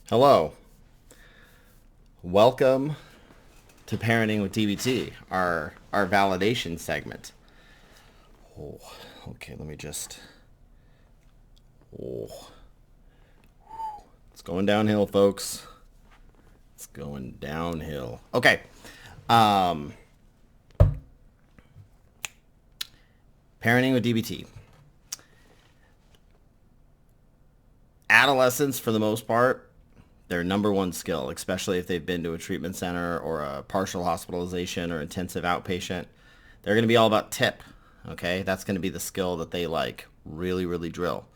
Hello. Welcome to Parenting with DBT, our validation segment. Oh, okay, let me just. Oh, it's going downhill, folks. It's going downhill. Okay. Um, Parenting with DBT. Adolescents, for the most part, their number one skill, especially if they've been to a treatment center or a partial hospitalization or intensive outpatient, they're going to be all about tip. Okay, that's going to be the skill that they like really, really drill.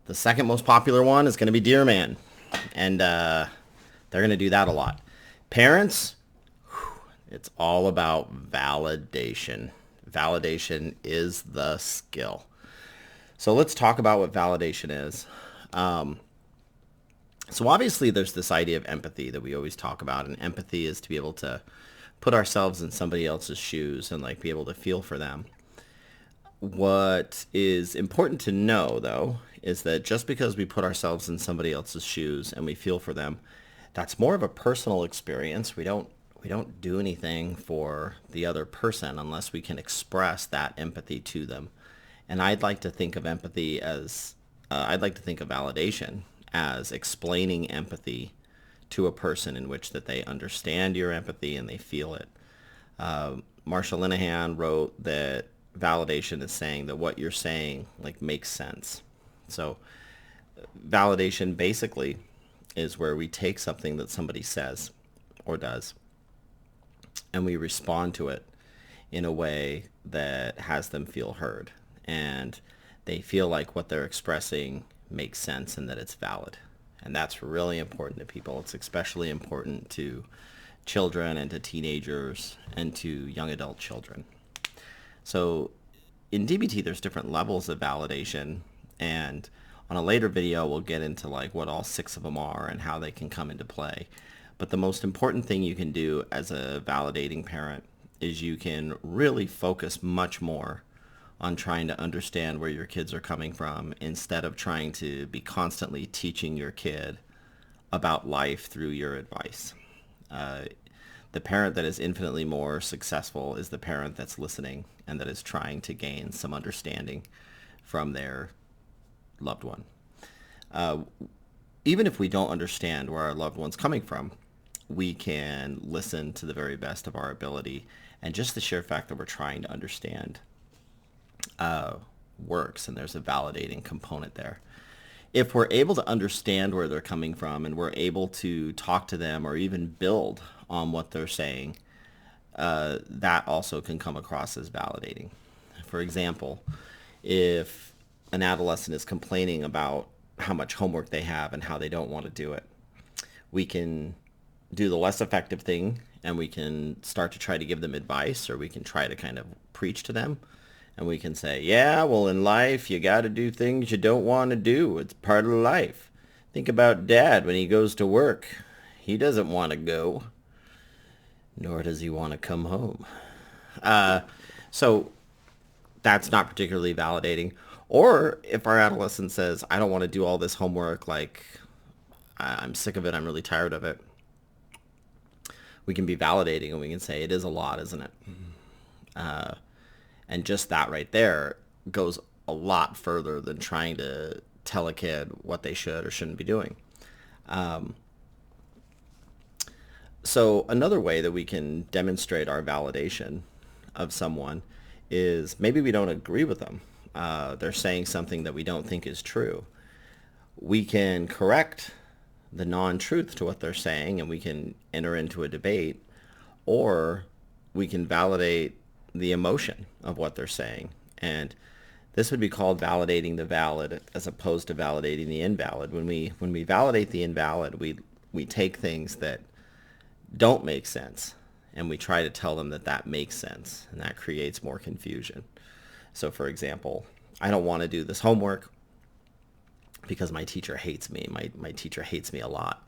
The second most popular one is going to be Dear Man, and they're going to do that a lot. Parents, it's all about validation. Validation is the skill. So let's talk about what validation is. So obviously there's this idea of empathy that we always talk about, and empathy is to be able to put ourselves in somebody else's shoes and like be able to feel for them. What is important to know though is that just because we put ourselves in somebody else's shoes and we feel for them, that's more of a personal experience. We don't do anything for the other person unless we can express that empathy to them. And I'd like to think of validation as explaining empathy to a person in which that they understand your empathy and they feel it. Marsha Linehan wrote that validation is saying that what you're saying like makes sense. So validation basically is where we take something that somebody says or does and we respond to it in a way that has them feel heard and they feel like what they're expressing makes sense and that it's valid. And that's really important to people. It's especially important to children and to teenagers and to young adult children. So in DBT, there's different levels of validation. And on a later video, we'll get into like what all 6 of them are and how they can come into play. But the most important thing you can do as a validating parent is you can really focus much more on trying to understand where your kids are coming from instead of trying to be constantly teaching your kid about life through your advice. Uh, the parent that is infinitely more successful is the parent that's listening and that is trying to gain some understanding from their loved one. Uh, Even if we don't understand where our loved one's coming from, we can listen to the very best of our ability. And just the sheer fact that we're trying to understand works, and there's a validating component there. If we're able to understand where they're coming from and we're able to talk to them or even build on what they're saying, that also can come across as validating. For example, if an adolescent is complaining about how much homework they have and how they don't want to do it, we can do the less effective thing and we can start to try to give them advice, or we can try to kind of preach to them. And we can say, yeah, well, in life, you got to do things you don't want to do. It's part of life. Think about Dad when he goes to work. He doesn't want to go, nor does he want to come home. So that's not particularly validating. Or if our adolescent says, I don't want to do all this homework, like, I'm sick of it, I'm really tired of it, we can be validating and we can say, it is a lot, isn't it? And just that right there goes a lot further than trying to tell a kid what they should or shouldn't be doing. So another way that we can demonstrate our validation of someone is maybe we don't agree with them. They're saying something that we don't think is true. We can correct the non-truth to what they're saying and we can enter into a debate, or we can validate the emotion of what they're saying. And this would be called validating the valid as opposed to validating the invalid. When we validate the invalid, we take things that don't make sense and we try to tell them that that makes sense, and that creates more confusion. So for example, I don't want to do this homework because my teacher hates me. My teacher hates me a lot.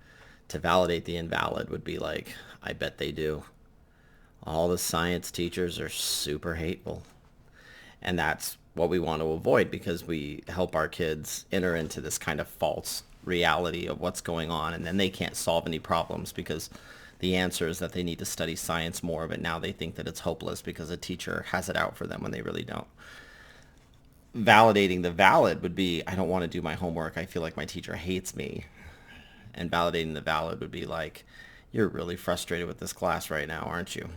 To validate the invalid would be like, I bet they do. All the science teachers are super hateful. And that's what we want to avoid, because we help our kids enter into this kind of false reality of what's going on, and then they can't solve any problems because the answer is that they need to study science more, but now they think that it's hopeless because a teacher has it out for them when they really don't. Validating the valid would be, I don't want to do my homework. I feel like my teacher hates me. And validating the valid would be like, you're really frustrated with this class right now, aren't you?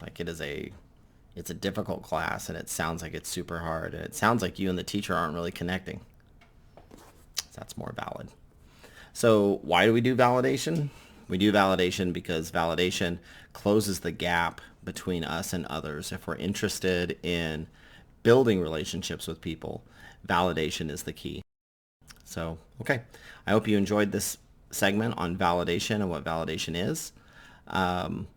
Like it's a difficult class and it sounds like it's super hard and it sounds like you and the teacher aren't really connecting. So that's more valid. So why do we do validation? We do validation because validation closes the gap between us and others. If we're interested in building relationships with people, validation is the key. So, okay. I hope you enjoyed this segment on validation and what validation is. And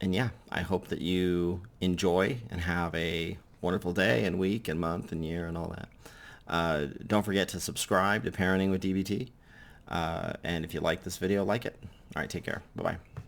yeah, I hope that you enjoy and have a wonderful day and week and month and year and all that. Don't forget to subscribe to Parenting with DBT. And if you like this video, like it. All right, take care. Bye-bye.